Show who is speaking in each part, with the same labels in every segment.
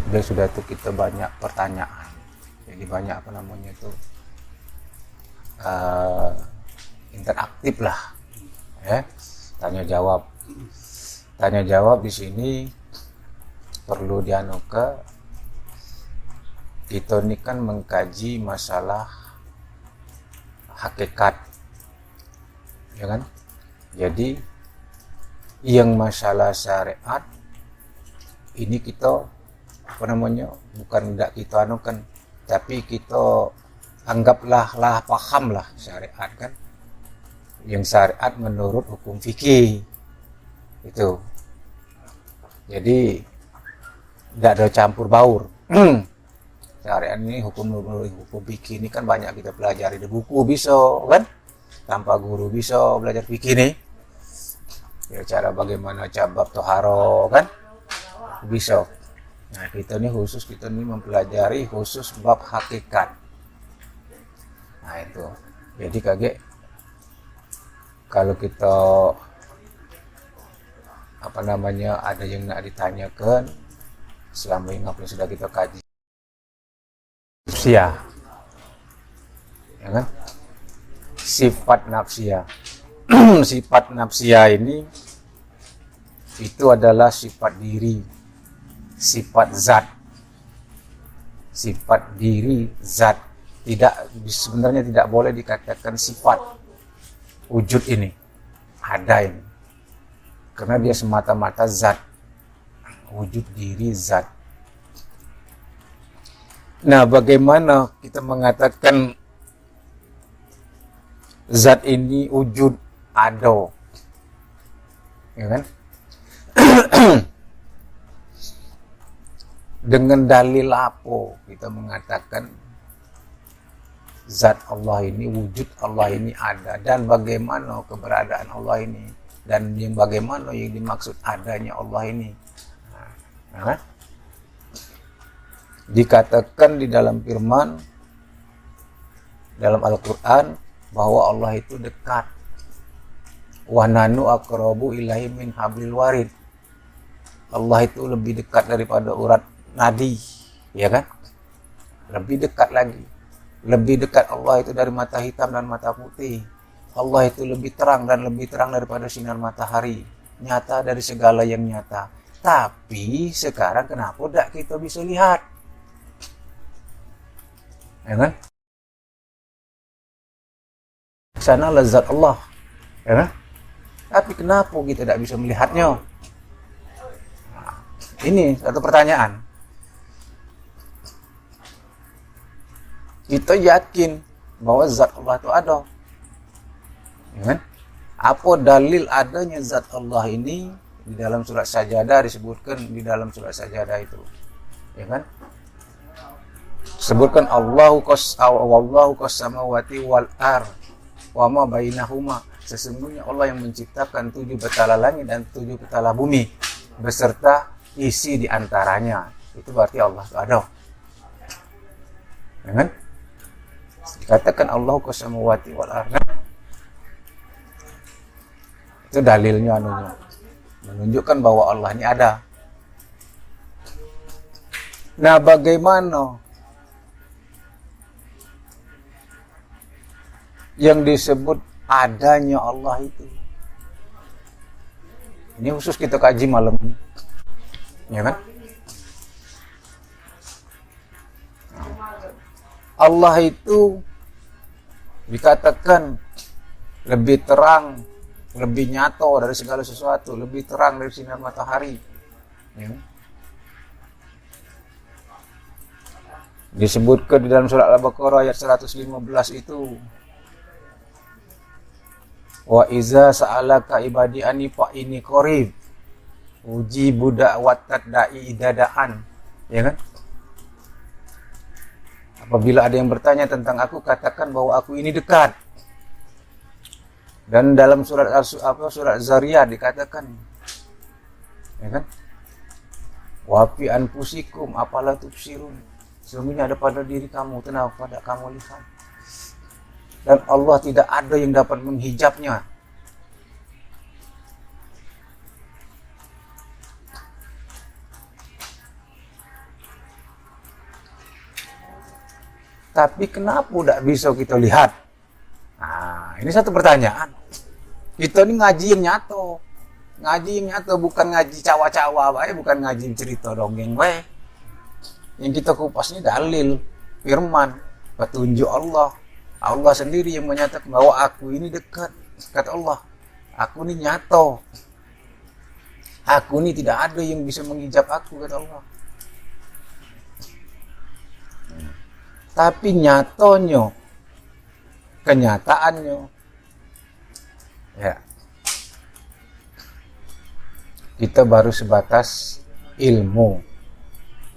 Speaker 1: dia sudah itu kita banyak pertanyaan, jadi banyak apa namanya itu uh, interaktif lah, ya, tanya jawab di sini perlu dianuke. Kita ini kan mengkaji masalah hakikat, ya kan? Jadi yang masalah syariat ini kita apa namanya, bukan tidak kita anukan, tapi kita anggaplah paham lah syariat kan, yang syariat menurut hukum fikih itu. Jadi tidak ada campur baur. Syariat ini hukum fikih ini kan banyak kita pelajari di buku bisa kan, tanpa guru bisa belajar fikih nih, ya, cara bagaimana cabab toharo kan bisa. Nah kita ini mempelajari khusus bab hakikat. Nah itu jadi kaget kalau kita apa namanya ada yang nak ditanyakan selama ini apa yang sudah kita kaji nafsiyah, ya kan, sifat nafsiyah. Sifat nafsiyah ini itu adalah sifat diri, sifat zat, sifat diri zat. Sebenarnya tidak boleh dikatakan sifat wujud ini ada ini, karena dia semata-mata zat, wujud diri zat. Nah, bagaimana kita mengatakan zat ini wujud ada, ya kan? Dengan dalil apa kita mengatakan zat Allah ini, wujud Allah ini ada, dan bagaimana keberadaan Allah ini, dan yang bagaimana yang dimaksud adanya Allah ini. Nah, dikatakan di dalam firman dalam Al-Quran bahwa Allah itu dekat. Wa nanu aqrabu ilaihi min hablil warid. Allah itu lebih dekat daripada urat nadi, ya kan? Lebih dekat lagi. Lebih dekat Allah itu dari mata hitam dan mata putih. Allah itu lebih terang dan lebih terang daripada sinar matahari. Nyata dari segala yang nyata. Tapi sekarang kenapa tidak kita bisa lihat? Ya kan? Sana lezat Allah, ya kan? Tapi kenapa kita tidak bisa melihatnya? Nah, ini satu pertanyaan. Kita yakin bahwa zat Allah itu ada, ya kan? Apa dalil adanya zat Allah ini? Di dalam surat Sajadah disebutkan, di dalam surat Sajadah itu, ya kan? Sebutkan wallahu qassamawati wal ar wa ma bainahuma. Sesungguhnya Allah yang menciptakan 7 petala langit dan 7 petala bumi beserta isi di antaranya. Itu berarti Allah itu ada. Ya kan? Dikatakan Allahu qassamawati wal ar. Itu dalilnya menunjukkan bahwa Allah ini ada. Nah, bagaimana yang disebut adanya Allah itu? Ini khusus kita kaji malam ini, ya kan? Allah itu dikatakan lebih terang, lebih nyata dari segala sesuatu, lebih terang dari sinar matahari, ya kan? Disebutkan di dalam surat Al-Baqarah ayat 115 itu, wa iza sa'alaka ibadi anni fa inni qarib ujibu da'watad da'i dadaan, ya kan? Apabila ada yang bertanya tentang aku, katakan bahwa aku ini dekat. Dan dalam surat Zariyat dikatakan, ya kan? Wa fi anfusikum afala tubsirun. Sesungguhnya ada pada diri kamu, kenapa tidak kamu lihat? Dan Allah tidak ada yang dapat menghijabnya. Tapi kenapa tidak bisa kita lihat? Nah, ini satu pertanyaan. Kita ini ngaji yang nyato. Ngaji yang nyata, bukan ngaji cawa-cawa bae, bukan ngaji cerita dongeng bae. Yang kita kupas ini dalil, firman, petunjuk Allah. Allah sendiri yang menyatakan bahwa aku ini dekat, kata Allah. Aku ini nyata. Aku ini tidak ada yang bisa menghijab aku, kata Allah. Tapi nyatonya, kenyataannya, ya, kita baru sebatas ilmu,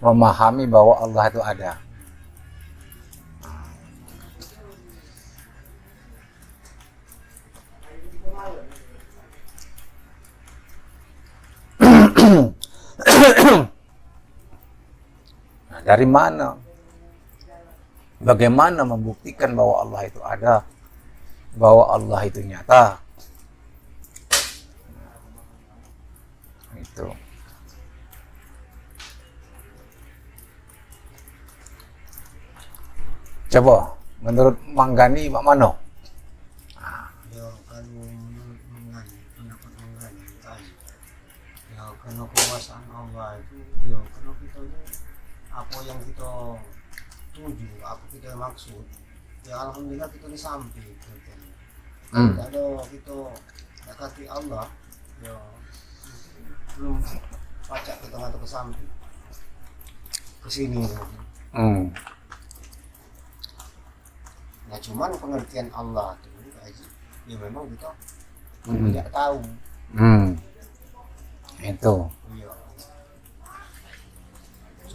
Speaker 1: memahami bahwa Allah itu ada. Nah, dari mana? Bagaimana membuktikan bahwa Allah itu ada, bahwa Allah itu nyata? Itu. Coba, menurut Manggani, Mak Mano?
Speaker 2: Ya, kalau menurut Manggani, pendapat Manggani tadi, ya karena kekuasaan Allah itu, ya karena kita ini apa yang kita tuju, apa kita maksud, ya alhamdulillah kita disampi. Kalau kita dekati Allah, ya belum pacak kita atau ke samping ke sini. Nah cuman pengertian Allah itu ya memang kita tidak tahu.
Speaker 1: Itu.
Speaker 2: Iya.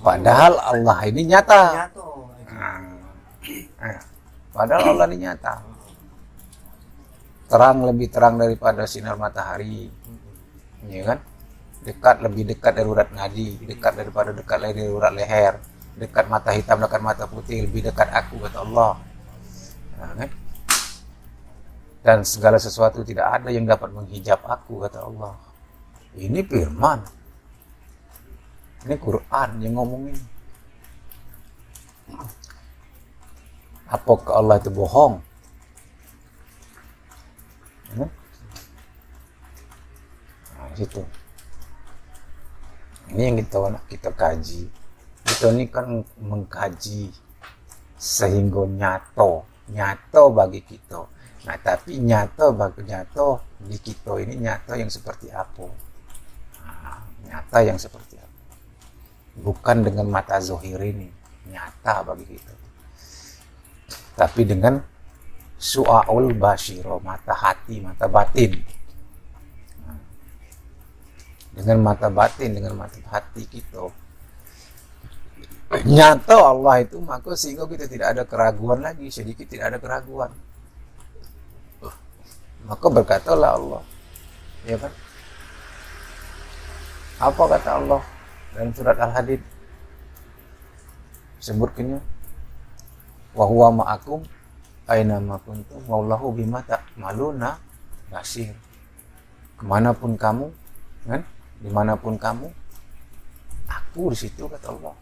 Speaker 1: Padahal Allah ini nyata.
Speaker 2: Nyata.
Speaker 1: Padahal Allah ini nyata. Terang, lebih terang daripada sinar matahari. Ya kan? Dekat, lebih dekat dari urat nadi, dekat dari urat leher, dekat mata hitam, dekat mata putih, lebih dekat aku, kata Allah. Nah, kan? Dan segala sesuatu tidak ada yang dapat menghijab aku, kata Allah. Ini firman. Ini Quran yang ngomongin. Apakah Allah itu bohong? Nah, situ. Ini yang kita kaji. Kita ini kan mengkaji sehingga nyato bagi kita. Nah, tapi nyato di kita ini nyato yang seperti apa? Nah, nyata yang seperti apa? Bukan dengan mata zohir ini, nyata bagi kita. Tapi dengan su'aul basyiro, mata hati, mata batin. Dengan mata batin, dengan mata hati kita nyata Allah itu, maka sehingga kita tidak ada keraguan lagi, sedikit tidak ada keraguan. Maka berkatalah Allah, ya kan? Apa kata Allah dalam surat Al-Hadid? Sebutkannya, wa huwa ma'akum aina ma kuntum wallahu bima ta'maluna basir. Kemanapun kamu, kan? Dimanapun kamu, aku di situ, kata Allah.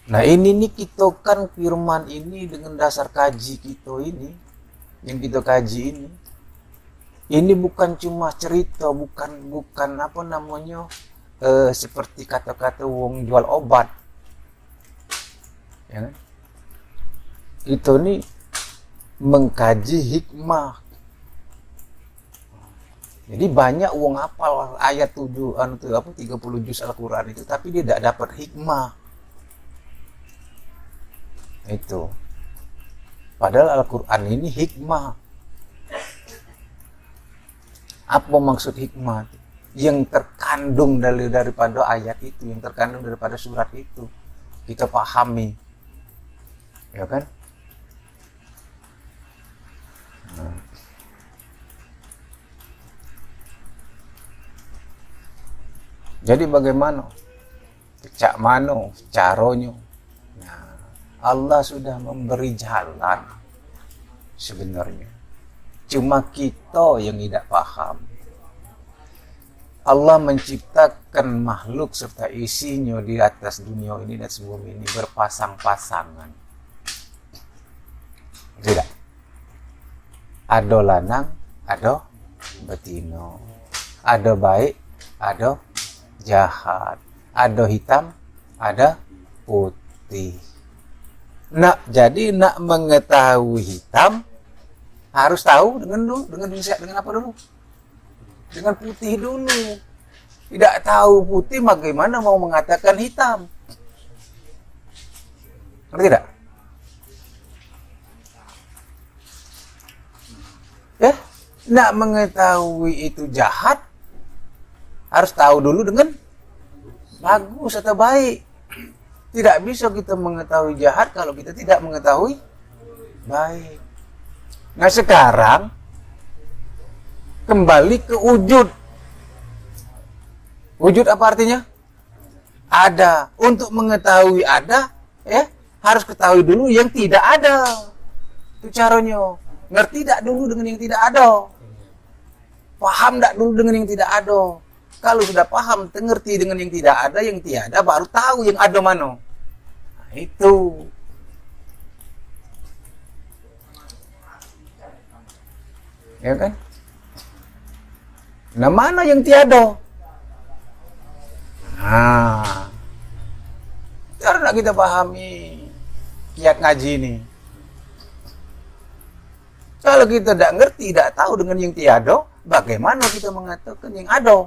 Speaker 1: Nah, ini nih kita kan firman ini dengan dasar kaji kita ini, yang kita kaji ini bukan cuma cerita, bukan apa namanya, seperti kata-kata wong jual obat, ya kan? Kita nih mengkaji hikmah. Jadi banyak wong hafal ayat 30 juz Al-Quran itu, tapi dia tidak dapat hikmah. Itu. Padahal Al-Quran ini hikmah. Apa maksud hikmah? Yang terkandung daripada ayat itu, yang terkandung daripada surat itu, kita pahami. Ya kan? Nah. Jadi bagaimana? Cak mano caronyo? Nah, Allah sudah memberi jalan sebenarnya. Cuma kita yang tidak paham. Allah menciptakan makhluk serta isinya di atas dunia ini dan bumi ini berpasang-pasangan. Tidak. Ada lanang, ada betino. Ada baik, ada jahat. Ada hitam, ada putih. Nak jadi nak mengetahui hitam harus tahu dengan apa dulu? Dengan putih dulu. Tidak tahu putih bagaimana mau mengatakan hitam? Ngerti tidak? Ya, nak mengetahui itu jahat harus tahu dulu dengan bagus atau baik. Tidak bisa kita mengetahui jahat kalau kita tidak mengetahui baik. Nah sekarang kembali ke wujud. Wujud apa artinya? Ada. Untuk mengetahui ada, ya harus ketahui dulu yang tidak ada. Itu caranya. Ngerti tak dulu dengan yang tidak ada. Paham tak dulu dengan yang tidak ada. Kalau sudah paham, ngerti dengan yang tidak ada, yang tiada, baru tahu yang ada mana. Nah, itu. Ya kan? Nah, mana yang tiada? Nah, karena kita pahami kiat ngaji ini. Kalau kita tidak ngerti, tidak tahu dengan yang tiada, bagaimana kita mengatakan yang ada?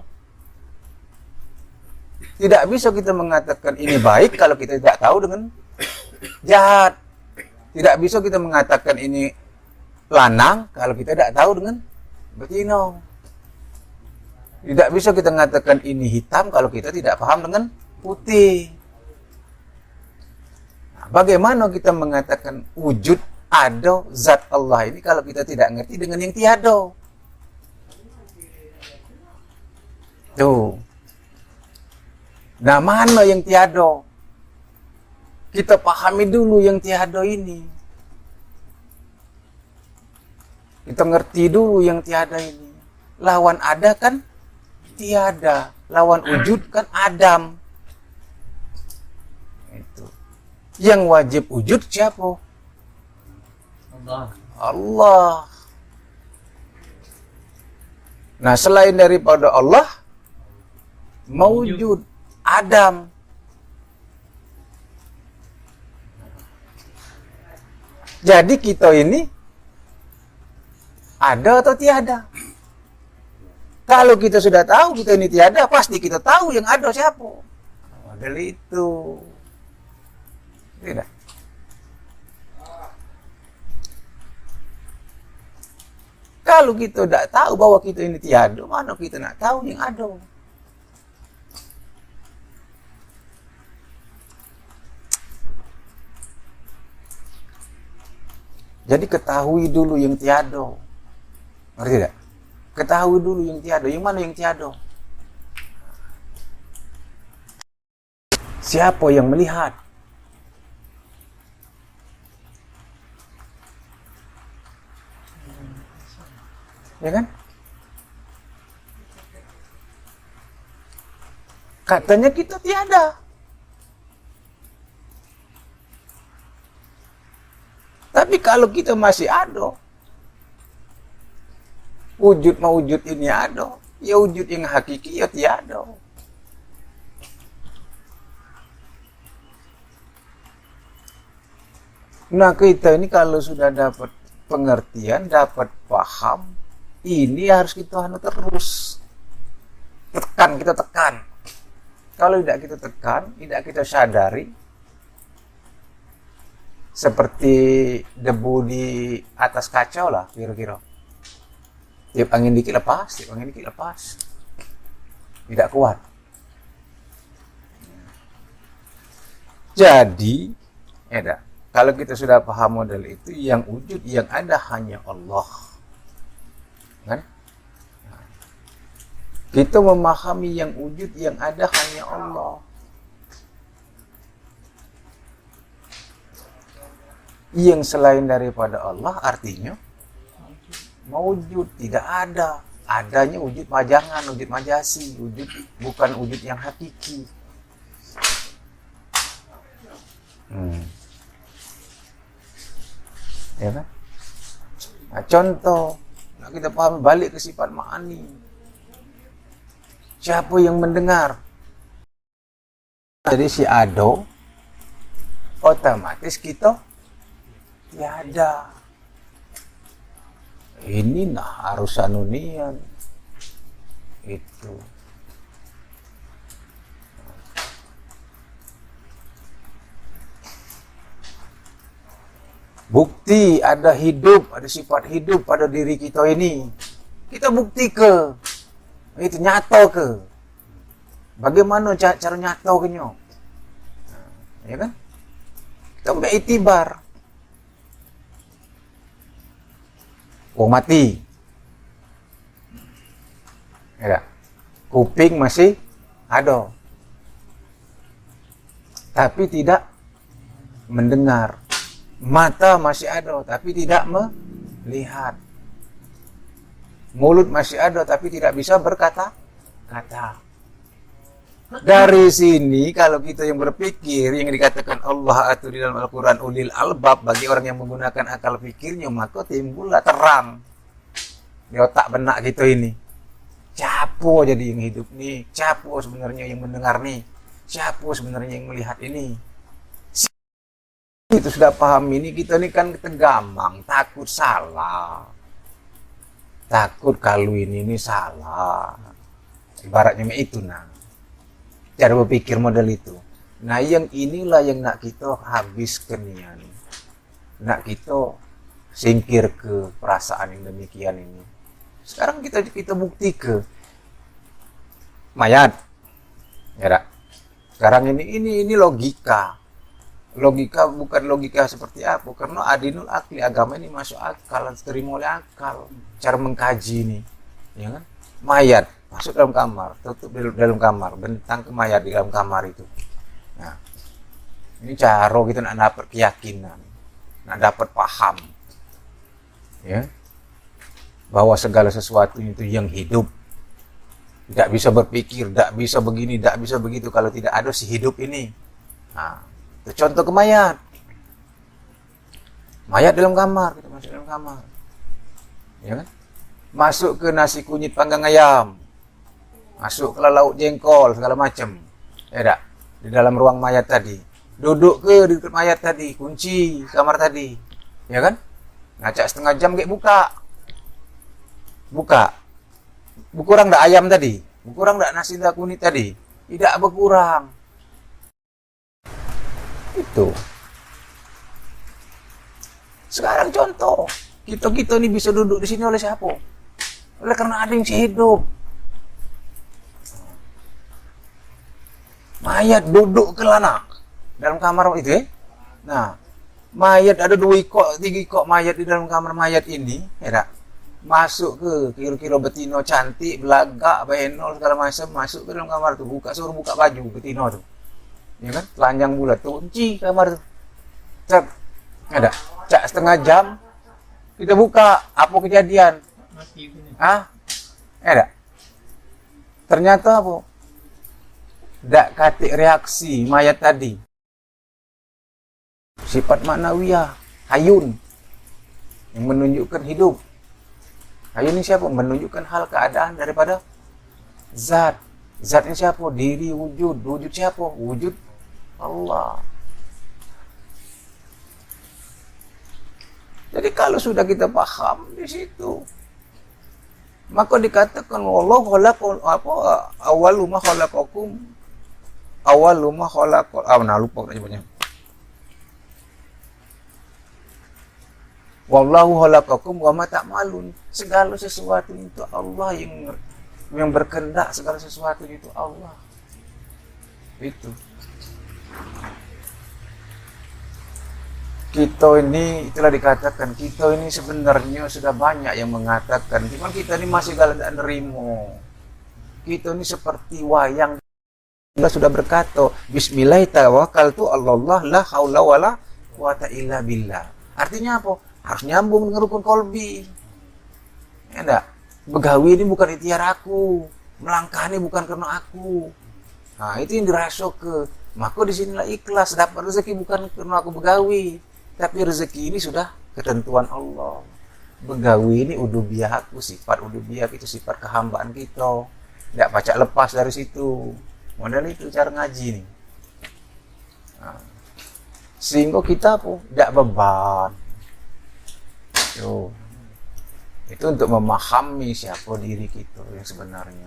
Speaker 1: Tidak bisa kita mengatakan ini baik kalau kita tidak tahu dengan jahat. Tidak bisa kita mengatakan ini lanang kalau kita tidak tahu dengan betina. Tidak bisa kita mengatakan ini hitam kalau kita tidak paham dengan putih. Nah, bagaimana kita mengatakan wujud ada zat Allah ini kalau kita tidak ngerti dengan yang tiada? Tuh. Nah, mana yang tiada? Kita pahami dulu yang tiada ini. Kita ngerti dulu yang tiada ini. Lawan ada kan tiada. Lawan wujud kan Adam. Itu. Yang wajib wujud siapa? Allah. Nah, selain daripada Allah, mawujud Adam. Jadi kita ini ada atau tiada? Kalau kita sudah tahu kita ini tiada, pasti kita tahu yang ada siapa. Model itu. Tidak. Kalau kita tidak tahu bahwa kita ini tiada, mana kita nak tahu yang ada? Jadi ketahui dulu yang tiada. Ngerti tidak? Ketahui dulu yang tiada. Yang mana yang tiada? Siapa yang melihat? Ya kan? Katanya kita tiada. Tapi kalau kita masih ada, wujud mawujud ini ada, ya wujud yang hakiki ya tiada. Nah kita ini kalau sudah dapat pengertian, dapat paham, ini harus kita terus kita tekan. Kalau tidak kita tekan, tidak kita sadari, seperti debu di atas kaca lah kira-kira. Tiup angin dikit lepas, tiup angin dikit lepas. Tidak kuat. Jadi, kalau kita sudah paham model itu, yang wujud yang ada hanya Allah. Kan? Kita memahami yang wujud yang ada hanya Allah. Yang selain daripada Allah artinya mawujud, tidak ada. adanya wujud majangan, wujud majasi, wujud bukan wujud yang hakiki. Ya kan? Nah, contoh, nah kita paham balik ke sifat ma'ani. Siapa yang mendengar? Jadi si ado, otomatis kita tiada. Ini nah harus anunian itu. Bukti ada hidup, ada sifat hidup pada diri kita ini. Kita bukti ke, itu nyata ke. Bagaimana cara nyata ke nyo? Ya kan? Kita udah itibar. Wong mati. Ya, kuping masih ada. Tapi tidak mendengar. Mata masih ada tapi tidak melihat. Mulut masih ada tapi tidak bisa berkata-kata. Dari sini kalau kita yang berpikir yang dikatakan Allah atau di dalam Al-Quran ulil albab, bagi orang yang menggunakan akal pikirnya, maka timbullah terang di otak benak kita ini. Siapa jadi yang hidup nih? Siapa sebenarnya yang mendengar nih? Siapa sebenarnya yang melihat ini? Itu sudah paham ini, kita ini kan ketegamang, takut salah. Takut kalau ini salah. Ibaratnya itu nah. Cara berpikir model itu. Nah, yang inilah yang nak kita habiskan ya. Nak kita singkir ke perasaan yang demikian ini. Sekarang kita bukti ke mayat. Ya, sekarang ini logika. Logika bukan logika seperti apa, karena adinul akli, agama ini masuk akal, terima oleh akal. Cara mengkaji ini, ya kan? Mayat masuk dalam kamar, tutup dalam kamar, bentang ke mayat di dalam kamar itu. Nah, ini cara kita nak dapat keyakinan, nak dapat paham, ya, bahwa segala sesuatu itu yang hidup, tidak bisa berpikir, tidak bisa begini, tidak bisa begitu kalau tidak ada si hidup ini. Nah, contoh ke mayat. Mayat dalam kamar, kita masuk dalam kamar. Ya kan? Masuk ke nasi kunyit panggang ayam. Masuk ke lauk jengkol segala macam. Ya tak? Di dalam ruang mayat tadi. Duduk ke di dekat mayat tadi, kunci kamar tadi. Ya kan? Ngacak setengah jam kayak buka. Buka. Berkurang dak ayam tadi? Berkurang dak nasi kunyit tadi? Tidak berkurang. Itu. Sekarang contoh, kita ini bisa duduk di sini oleh siapa? Oleh karena ada yang hidup. Mayat duduk ke lana dalam kamar itu, Nah, mayat ada 2 ikok, 3 ikok mayat di dalam kamar mayat ini, ya tak? Masuk ke kira-kira betino cantik, belagak, benol segala macam, masuk ke dalam kamar tuh, suruh buka baju betino tuh. Ya kan, telanjang bulat tuh, kunci kamar tuh. Cak, ada, cak setengah jam, kita buka, apa kejadian? Ada. Ternyata apa? Dak katik reaksi mayat tadi. Sifat maknawiyah, hayun, yang menunjukkan hidup. Hayun ini siapa? Menunjukkan hal keadaan daripada zat. Zatnya siapa? Diri, wujud. Wujud siapa? Wujud Allah. Jadi kalau sudah kita paham di situ, maka dikatakan Allah khalaqal awwalu ma khalaqakum nah lupa namanya. Wallahu khalaqakum wa ma ta'malun. Segala sesuatu itu Allah yang berkehendak, segala sesuatu itu Allah. Itu. Kita ini, itulah dikatakan, kita ini sebenarnya sudah banyak yang mengatakan, cuman kita ini masih galak dan nerimo. Kita ini seperti wayang. Allah sudah berkata, Bismillah tawakkaltu Allah la haula wala quwata illa billah. Artinya apa? Harus nyambung dengan rukun kolbi. Ya enggak? Begawi ini bukan ikhtiar aku, melangkah ini bukan karena aku. Nah, itu yang dirasuk ke. Maka disinilah ikhlas, dapat rezeki bukan karena aku begawi, tapi rezeki ini sudah ketentuan Allah. Begawi ini udubiyah aku, sifat udubiyah itu sifat kehambaan kita. Tidak pacak lepas dari situ. Model itu cara ngaji nih. Nah, sehingga kita pun tidak beban. Tuh. Itu untuk memahami siapa diri kita yang sebenarnya.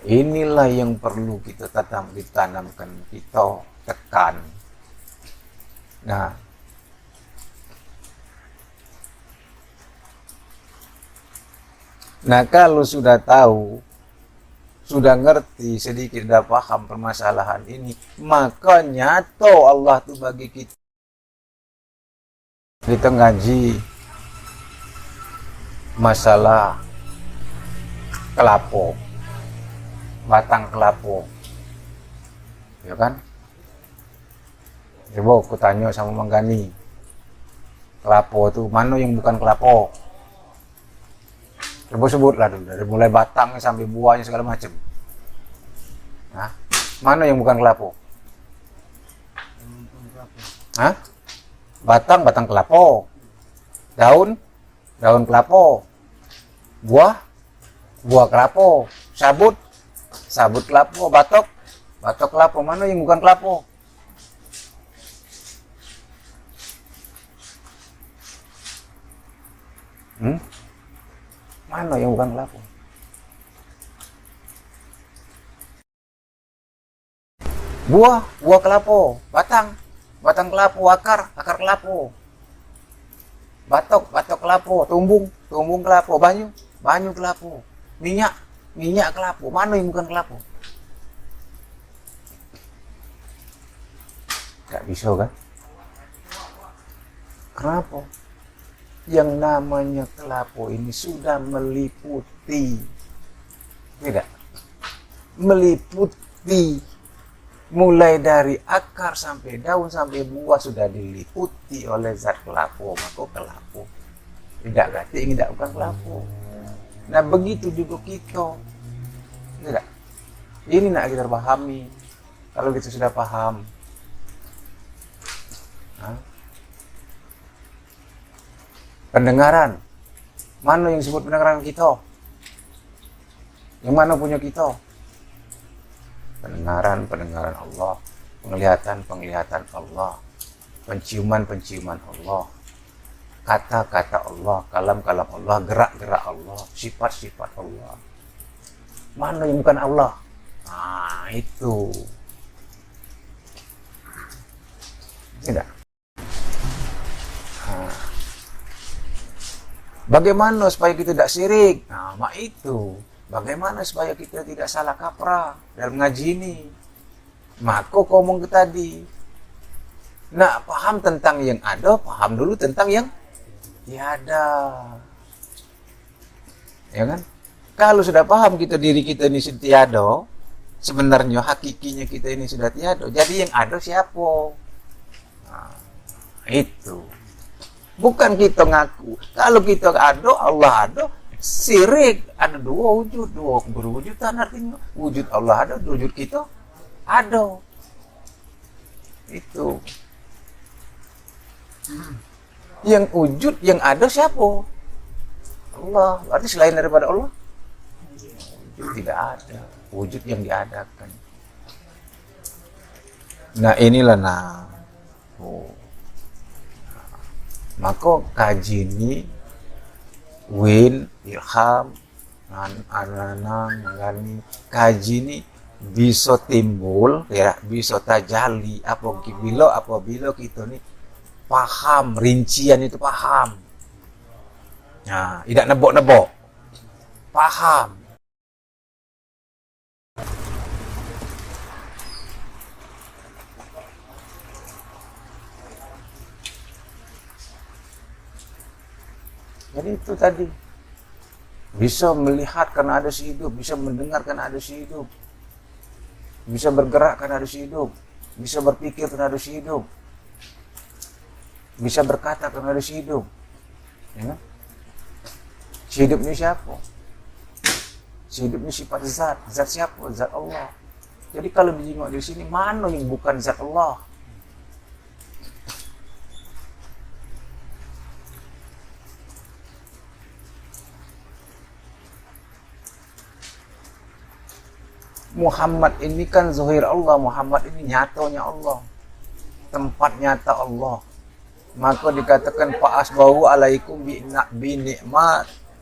Speaker 1: Inilah yang perlu kita ditanamkan, kita tekan. Nah, kalau sudah tahu, sudah ngerti sedikit, sudah paham permasalahan ini, maka nyata Allah tuh bagi kita. Kita ngaji masalah kelapo, batang kelapo, ya kan? Coba aku tanya sama Manggani, kelapo itu mana yang bukan kelapo? Coba sebutlah dulu, dari mulai batangnya sampai buahnya segala macam. Nah, mana yang bukan kelapo? Hah? Batang kelapo, daun kelapo, buah kelapo, sabut kelapo, batok kelapo. Mana yang bukan kelapo? Mana yang bukan kelapo? Buah kelapo, batang kelapo, akar kelapo, batok kelapo, tumbung kelapo, banyu kelapo, minyak kelapo. Mana yang bukan kelapo? Gak bisa kan? Kenapa? Yang namanya kelapo ini sudah meliputi, tidak? Meliputi mulai dari akar sampai daun sampai buah sudah diliputi oleh zat kelapo, maka kelapo. Tidak ganti, tidak bukan kelapo. Nah begitu juga kita, tidak? Ini nak kita pahami. Kalau kita sudah paham, pendengaran, mana yang disebut pendengaran kita? Yang mana punya kita? Pendengaran Allah, penglihatan Allah, penciuman Allah, kata-kata Allah, kalam Allah, gerak-gerak Allah, sifat-sifat Allah. Mana yang bukan Allah? Nah, itu. Tidak. Bagaimana supaya kita tidak syirik? Nah, itu. Bagaimana supaya kita tidak salah kaprah dalam ngaji ini? Maka ngomong ke tadi. Nah, paham tentang yang ada, paham dulu tentang yang tiada. Ya kan? Kalau sudah paham kita diri kita ini sudah tiada, sebenarnya hakikinya kita ini sudah tiada. Jadi yang ada siapa? Nah, itu. Bukan kita ngaku. Kalau kita ada, Allah ada. Syirik, ada dua wujud, dua berwujudan, artinya wujud Allah ada, wujud kita ada. Itu yang wujud yang ada siapa? Allah. Berarti selain daripada Allah wujud tidak ada, wujud yang diadakan. Nah inilah maka kaji ini Win, ilham, mengalami kaji ini bisa timbul, ya, bisa tajali apabila kita ini paham, rincian itu paham. Nah, tidak nebok-nebok, paham. Jadi itu tadi, bisa melihat karena ada si hidup, bisa mendengar karena ada si hidup, bisa bergerak karena ada si hidup, bisa berpikir karena ada si hidup. bisa berkata karena ada si hidup. Ya kan? Si hidup ini siapa? Si hidup ini sifat zat. Zat siapa? Zat Allah. Jadi kalau dijenguk di sini, mana yang bukan zat Allah? Muhammad ini kan zahir Allah. Muhammad ini nyatanya Allah. Tempat nyata Allah. Maka dikatakan fa'asbahu alaikum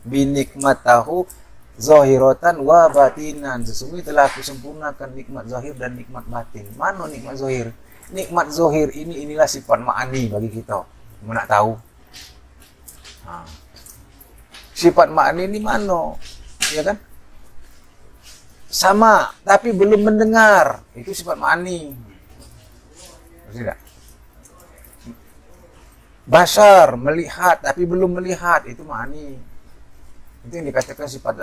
Speaker 1: binikmatahu zahiratan wa batinan. Sesungguhnya telah aku sempurnakan nikmat zahir dan nikmat batin. Mana nikmat zahir? Nikmat zahir inilah sifat ma'ani bagi kita. Mau nak tahu? Sifat ma'ani ini mana? Ya kan? Sama, tapi belum mendengar. Itu sifat ma'ani. Tidak. Basar, melihat, tapi belum melihat. Itu ma'ani. Itu yang dikatakan sifat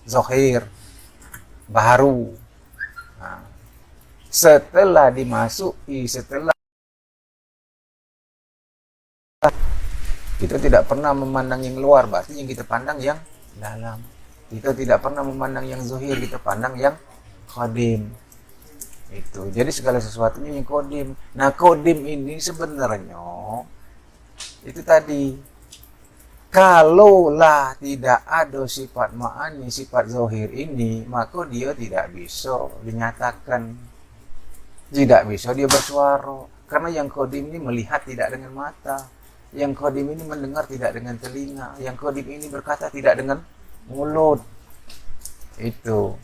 Speaker 1: zahir, baru. Nah, setelah dimasuki, setelah kita tidak pernah memandang yang luar, berarti yang kita pandang yang dalam. Kita tidak pernah memandang yang zahir, kita pandang yang qadim. Itu. Jadi segala sesuatunya yang qadim. Nah, qadim ini sebenarnya itu tadi, kalaulah tidak ada sifat ma'ani, sifat zahir ini, maka dia tidak bisa dinyatakan. Tidak bisa dia bersuara. Karena yang qadim ini melihat tidak dengan mata. Yang qadim ini mendengar tidak dengan telinga. Yang qadim ini berkata tidak dengan mulut. Itu.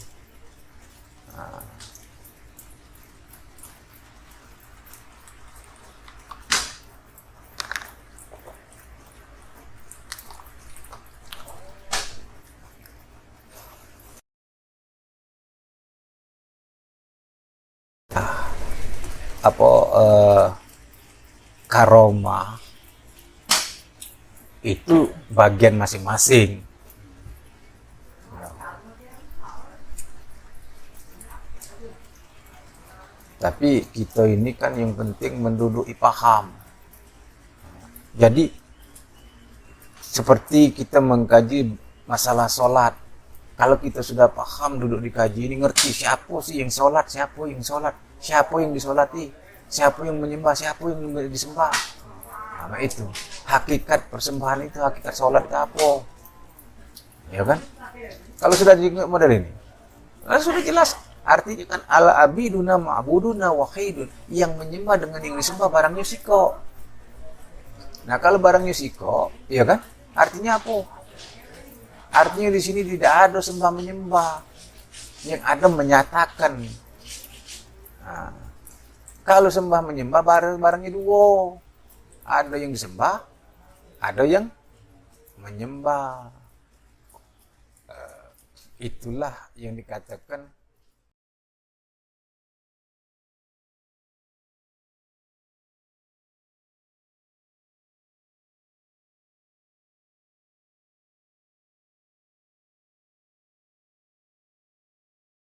Speaker 1: Karomah itu bagian masing-masing. Tapi kita ini kan yang penting menduduki paham. Jadi seperti kita mengkaji masalah sholat. Kalau kita sudah paham duduk di kaji ini, ngerti siapa sih yang sholat, siapa yang sholat, siapa yang disolati, siapa yang menyembah, siapa yang disembah. Nah itu hakikat persembahan itu, hakikat sholat itu apa? Ya kan? Kalau sudah diingat model ini, sudah jelas. Artinya kan ala abiduna ma'buduna wahidun, yang menyembah dengan yang disembah barangnya siko. Nah kalau barangnya siko, ya kan? Artinya apa? Artinya di sini tidak ada sembah menyembah, yang ada menyatakan. Nah, kalau sembah menyembah barangnya dua, ada yang disembah, ada yang menyembah. Itulah yang dikatakan